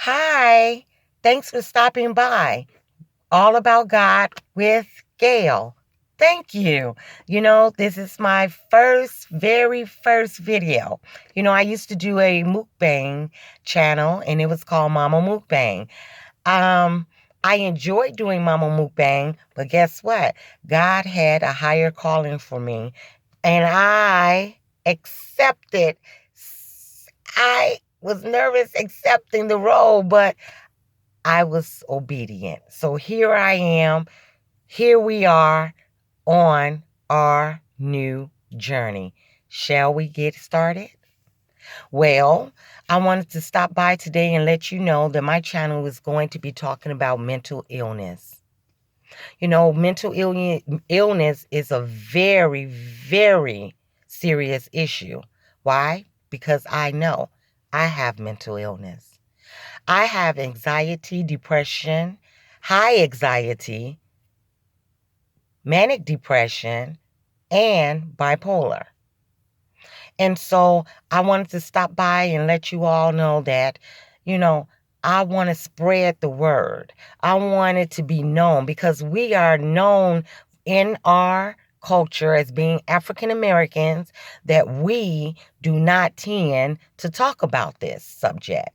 Hi, thanks for stopping by. All About God with Gale. Thank you. This is my very first video. I used to do a mukbang channel and it was called Mama Mukbang. Um, I enjoyed doing Mama Mukbang, but guess what? God had a higher calling for me and I accepted. I was nervous accepting the role, but I was obedient. So here I am. Here we are on our new journey. Shall we get started? Well, I wanted to stop by today and let you know that my channel is going to be talking about mental illness. Mental illness is a very, very serious issue. Why? Because I know I have mental illness. I have anxiety, depression, high anxiety, manic depression, and bipolar. And so I wanted to stop by and let you all know that, you know, I want to spread the word. I want it to be known because we are known in our culture as being African Americans that we do not tend to talk about this subject.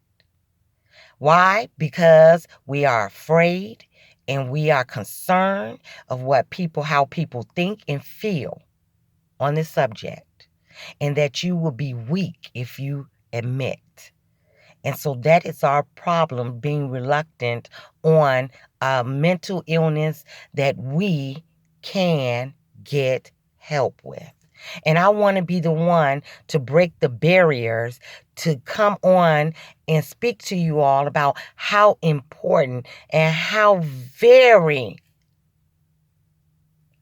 Why? Because we are afraid and we are concerned of how people think and feel on this subject, and that you will be weak if you admit. And so that is our problem, being reluctant on mental illness that we can get help with. And I want to be the one to break the barriers to come on and speak to you all about how important and how very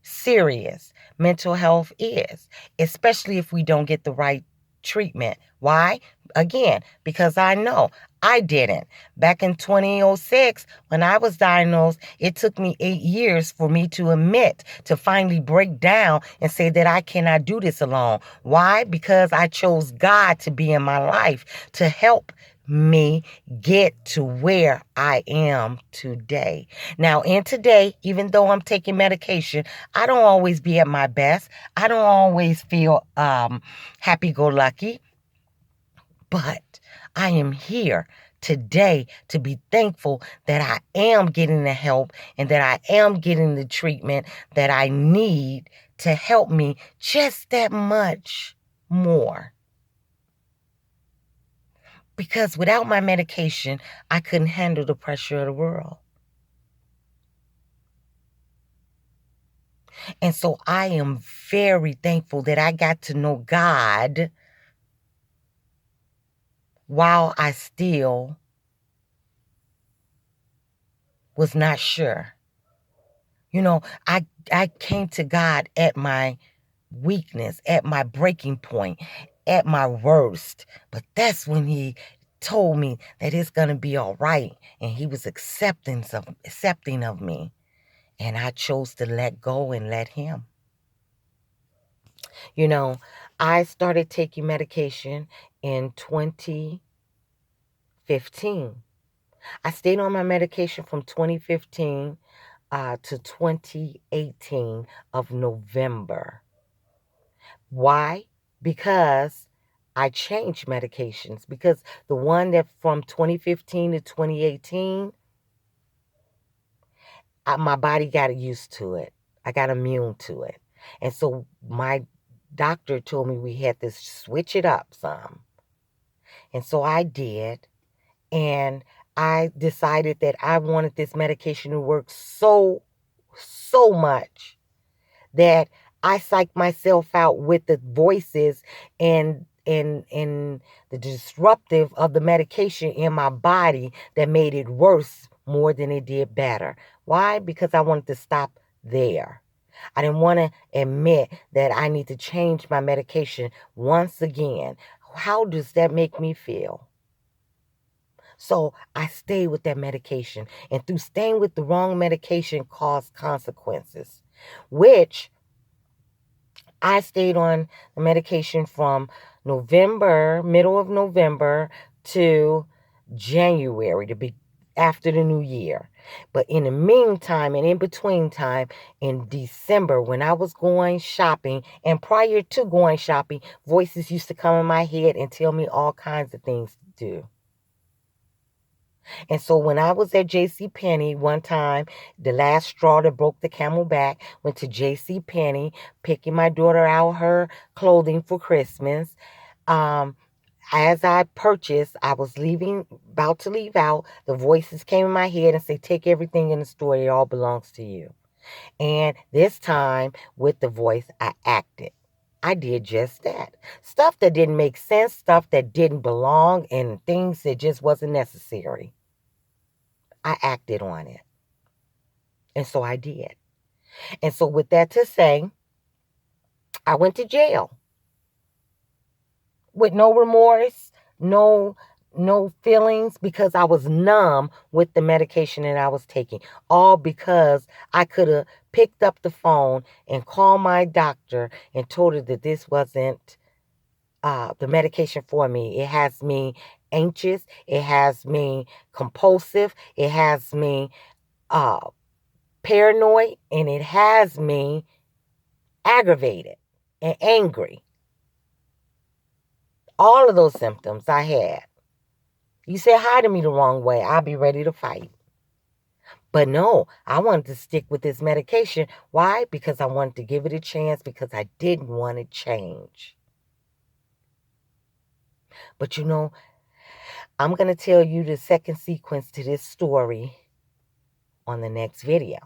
serious mental health is, especially if we don't get the right treatment. Why? Again, because I know I didn't. Back in 2006, when I was diagnosed, it took me 8 years for me to admit, to finally break down and say that I cannot do this alone. Why? Because I chose God to be in my life to help me get to where I am today. Now, in today, even though I'm taking medication, I don't always be at my best. I don't always feel happy-go-lucky, but I am here today to be thankful that I am getting the help and that I am getting the treatment that I need to help me just that much more. Because without my medication, I couldn't handle the pressure of the world. And so I am very thankful that I got to know God while I still was not sure. I came to God at my weakness, at my breaking point, at my worst. But that's when he told me that it's going to be all right. And he was accepting of me. And I chose to let go and let him. I started taking medication in 2015. I stayed on my medication from 2015 to 2018 of November. Why? Because I changed medications. Because the one that from 2015 to 2018, my body got used to it. I got immune to it. And so my doctor told me we had to switch it up some. And so I did. And I decided that I wanted this medication to work so much that I psyched myself out with the voices and the disruptive of the medication in my body that made it worse more than it did better. Why? Because I wanted to stop there. I didn't want to admit that I need to change my medication once again. How does that make me feel? So I stayed with that medication. And through staying with the wrong medication caused consequences, which I stayed on the medication from middle of November to January, after the new year. But in the meantime and in between time, in December, when I was going shopping, and prior to going shopping, voices used to come in my head and tell me all kinds of things to do. And so when I was at J.C. Penney one time, the last straw that broke the camel back, went to J.C. Penney, picking my daughter out her clothing for Christmas. As I purchased, I was about to leave out, the voices came in my head and say, take everything in the store, it all belongs to you. And this time, with the voice, I acted. I did just that. Stuff that didn't make sense, stuff that didn't belong, and things that just wasn't necessary. I acted on it. And so I did. And so with that to say, I went to jail with no remorse, no feelings, because I was numb with the medication that I was taking. All because I could have picked up the phone and called my doctor and told her that this wasn't the medication for me. It has me anxious. It has me compulsive. It has me paranoid, and it has me aggravated and angry. All of those symptoms I had. You say hi to me the wrong way, I'll be ready to fight. But no, I wanted to stick with this medication. Why? Because I wanted to give it a chance, because I didn't want to change. But you know, I'm going to tell you the second sequence to this story on the next video.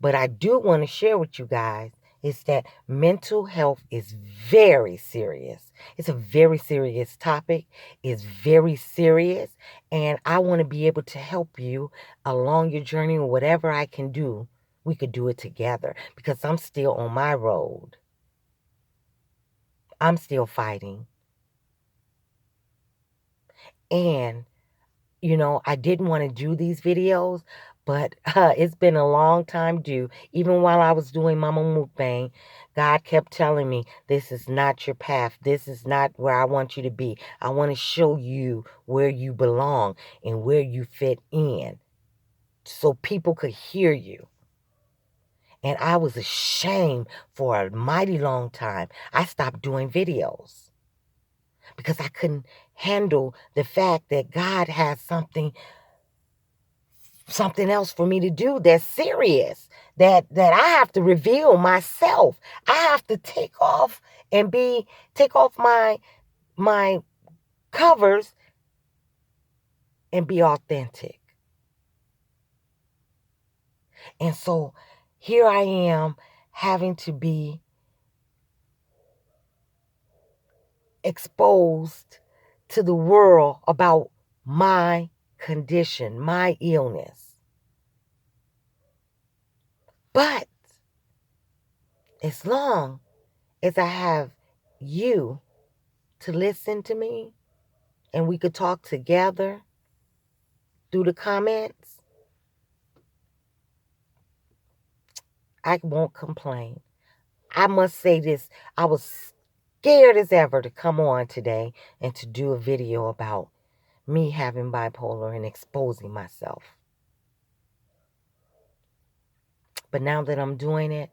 But I do want to share with you guys is that mental health is very serious. It's a very serious topic. It's very serious. And I want to be able to help you along your journey, or whatever I can do, we could do it together, because I'm still on my road. I'm still fighting. And you know, I didn't want to do these videos, but it's been a long time due. Even while I was doing Mama Mukbang, God kept telling me, this is not your path. This is not where I want you to be. I want to show you where you belong and where you fit in, so people could hear you. And I was ashamed for a mighty long time. I stopped doing videos because I couldn't handle the fact that God has something else for me to do that's serious, that I have to reveal myself. I have to take off my covers and be authentic. And so here I am, having to be exposed to the world about my condition, my illness. But as long as I have you to listen to me, and we could talk together through the comments, I won't complain. I must say this, I was scared as ever to come on today and to do a video about me having bipolar and exposing myself. But now that I'm doing it,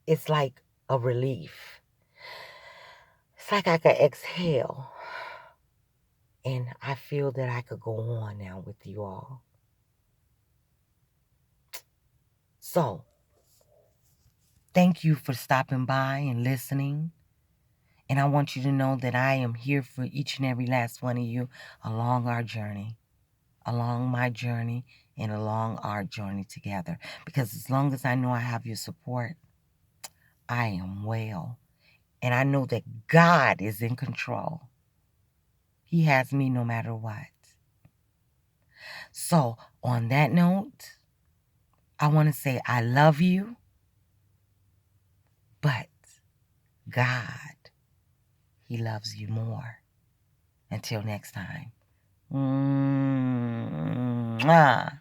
it's like a relief. It's like I could exhale. And I feel that I could go on now with you all. So, thank you for stopping by and listening. And I want you to know that I am here for each and every last one of you along our journey, along my journey, and along our journey together. Because as long as I know I have your support, I am well. And I know that God is in control. He has me no matter what. So, on that note, I want to say I love you, but God, He loves you more. Until next time. Mwah.